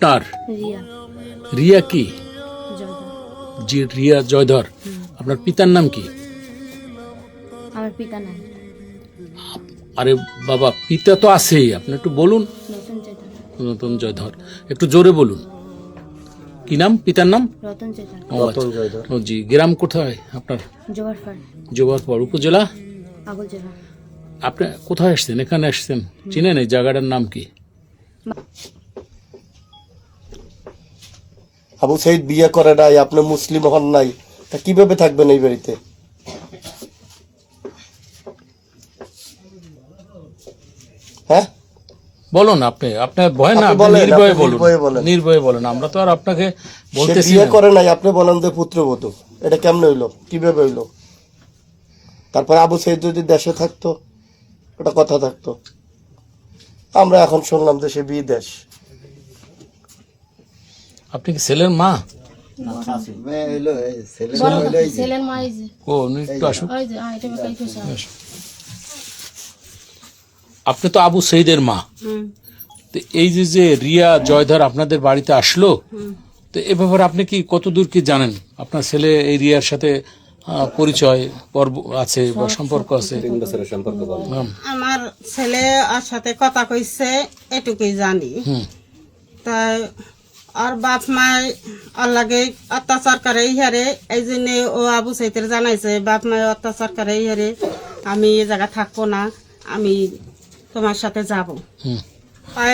আপনার? রিয়া রিয়া কি? জয়দা। জি, রিয়া জয়ধর। আপনার পিতার নাম কি? আমার পিতা নাই। আরে বাবা, পিতা তো আছেই, আপনি একটু বলুন। রতন জয়দা। রতন জয়ধর, একটু জোরে বলুন। কি নাম পিতার নাম? রতন জয়দা। ও আচ্ছা। ও জি, গ্রাম কোথায় আপনার? জোয়ারপাড়। জোবারপাড় উপজেলা। আগল জেলা। আপনি কোথায় আসছেন? এখানে আসছেন, চিনেন এই জায়গাটার নাম কি? আবু সাইদ বিয়ে করে নাই, আপনি মুসলিম হন নাই, তা কিভাবে থাকবেন এই বাড়িতে? হ্যাঁ বলুন আপনি, আপনার ভয় না, আপনি আপনি বলেন, নির্ভয়ে আপনি বলুন, নির্ভয়ে বলেন। নির্ভয়ে বলেন। আমরা তো আর আপনাকে সে বলতেছি বিয়ে না। করে নাই, আপনি বলেন যে পুত্রবধূ, এটা কেমনে হইলো, কিভাবে হইলো? তারপর আবু সাইদ যদি দেশে থাকতো, ওটা কথা থাকতো। আমরা এখন শুনলাম যে সে বিদেশ। আপনি কি ছেলের মা? ছেলের মা এই যে ও উনি একটু আসুন। ওই যে এটা বেকাই কইছে। আপনি তো আবু সঈদের মা। তো এই যে যে রিয়া জয়ধর আপনাদের বাড়িতে আসলো, তো এ ব্যাপারে আপনি কি কতদূর কি জানেন? আপনার ছেলে এই রিয়ার সাথে পরিচয় পর্ব আছে বা সম্পর্ক আছে? আমার ছেলে ওর সাথে কথা কইছে, এটুকুই জানি। তাই আর বাপ মায় ওর লাগে অত্যাচার করে ইহারে, এই জন্য ও আবু সাইদের জানাইছে বাপ মায় অত্যাচার করে ইহারে, আমি এই জায়গা থাকবো না, আমি তোমার সাথে যাব।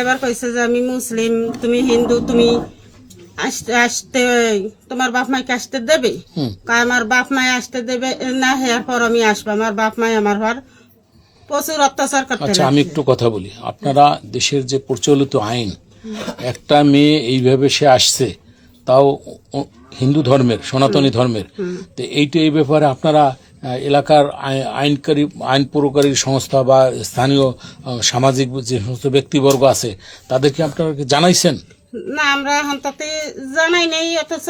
এবার কইছে যে আমি মুসলিম, তুমি হিন্দু, তুমি আসতে আসতে তোমার বাপ মাইকে আসতে দেবে? আমার বাপ মায় আসতে দেবে না, হেয়ার পর আমি আসবো। আমার বাপ মায় আমার ঘর প্রচুর অত্যাচার করতে আচ্ছা, আমি একটু কথা বলি। আপনারা দেশের যে প্রচলিত আইন, একটা মেয়ে এইভাবে সে আসছে, তাও হিন্দু ধর্মের, সনাতনী ধর্মের, তো এইটা এই ব্যাপারে আপনারা এলাকার আইন প্রয়োগকারী সংস্থা বা স্থানীয় সামাজিক যে সমস্ত ব্যক্তিবর্গ আছে তাদেরকে আপনারা কি জানাইছেন? না, আমরা এখন তাতে জানাই নেই, অথচ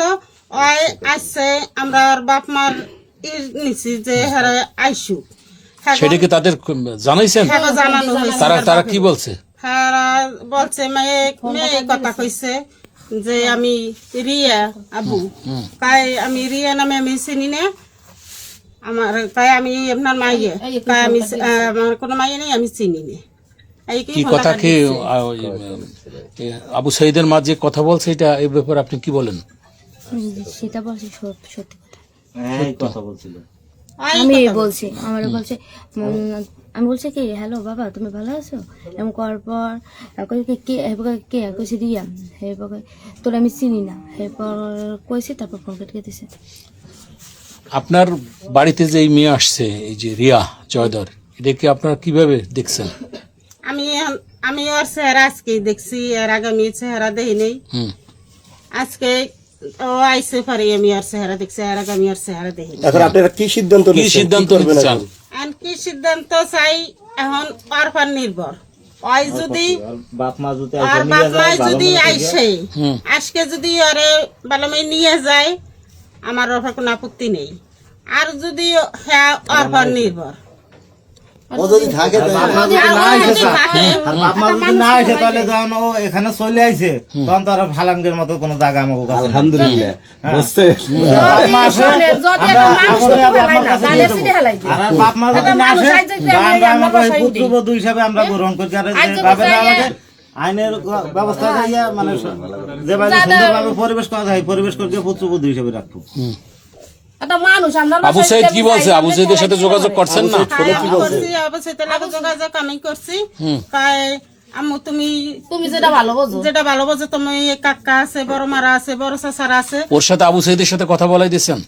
ওই আসছে, আমরা ওর বাপ মার নিছি যে হ্যাঁ আইসু, সেটাকে তাদের জানাইছেন? জানানো হয়েছে। তারা কি বলছে? হ্যাঁ বলছে, মেয়ে কথা কইছে যে আমি রিয়া আবু, তাই আমি রিয়া নামে আমি চিনি না, আমার তাই আমি আপনার মাইয়ে, তাই আমি আমার কোনো মাইয়ে নেই, আমি চিনি না। কি কথা কি আবু সঈদের মা যে কথা বলছে, এটা এই ব্যাপারে আপনি কি বলেন? সেটা বলছি সত্যি কথা। বলছিল আমি বলছি, আমার বলছে, আমি বলছি কি হ্যালো বাবা তুমি ভালো আছো, এমন করার পর কে কে কইছে রিয়া, এরপর তোর আমি চিনি না, এরপর কইছি, তারপর ফোন কেটে দিছে। আপনার বাড়িতে যে এই মেয়ে আসছে, এই যে রিয়া জয়ধর, এটাকে আপনারা কিভাবে দেখছেন? আমি ওর চেহারা আজকেই দেখছি, এর আগে আমি চেহারা দেখি নেই, আজকে ও আইসে পারে আমি ওর চেহারা দেখছি, এর আগে আমি ওর চেহারা দেখি। এখন আপনারা কি সিদ্ধান্ত কি সিদ্ধান্ত নিতে চান? এখন কি সিদ্ধান্ত চাই, এখন ওর পর নির্ভর। ওই যদি বাপ মা যদি আইসে, আজকে যদি ওরে বালামাই নিয়ে যায়, আমার ওর পর কোনো আপত্তি নেই। আর যদি হ্যাঁ ওর পর নির্ভর। ও যদি থাকে না আসে তাহলে যখন ও এখানে চলে আইছে, তখন তো আর ফালাঙ্গের মতো কোনো জায়গা আমাকে কাছে। আলহামদুলিল্লাহ, বুঝতে বাপ মা যদি না আসে, আমরা পুত্রবধূ হিসাবে আমরা গ্রহণ করছি। আর আইনের ব্যবস্থা মানে যেভাবে সুন্দরভাবে পরিবেশ করা যায়, পরিবেশ করতে পুত্রবধূ হিসাবে রাখবো। আবু সাইদ কি বলছে? আবু সাইদের সাথে যোগাযোগ করছেন না? যোগাযোগ আমি করছি, আম্মু তুমি যেটা ভালো বোঝো, তুমি কাকা আছে, বড় মারা আছে, বড় চাচারা আছে, ওর সাথে আবু সাইদের সাথে কথা বলাই দিয়েছেন?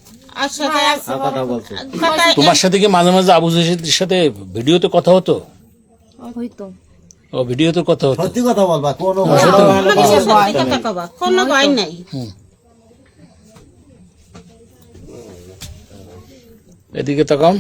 তোমার সাথে কি মাঝে মাঝে আবু সাইদের সাথে ভিডিওতে কথা হতো? হয়তো ও ভিডিওতে কথা হতো। সত্যি কথা বলবা, কোনো ভয় নাই। এদিকে তাকাও।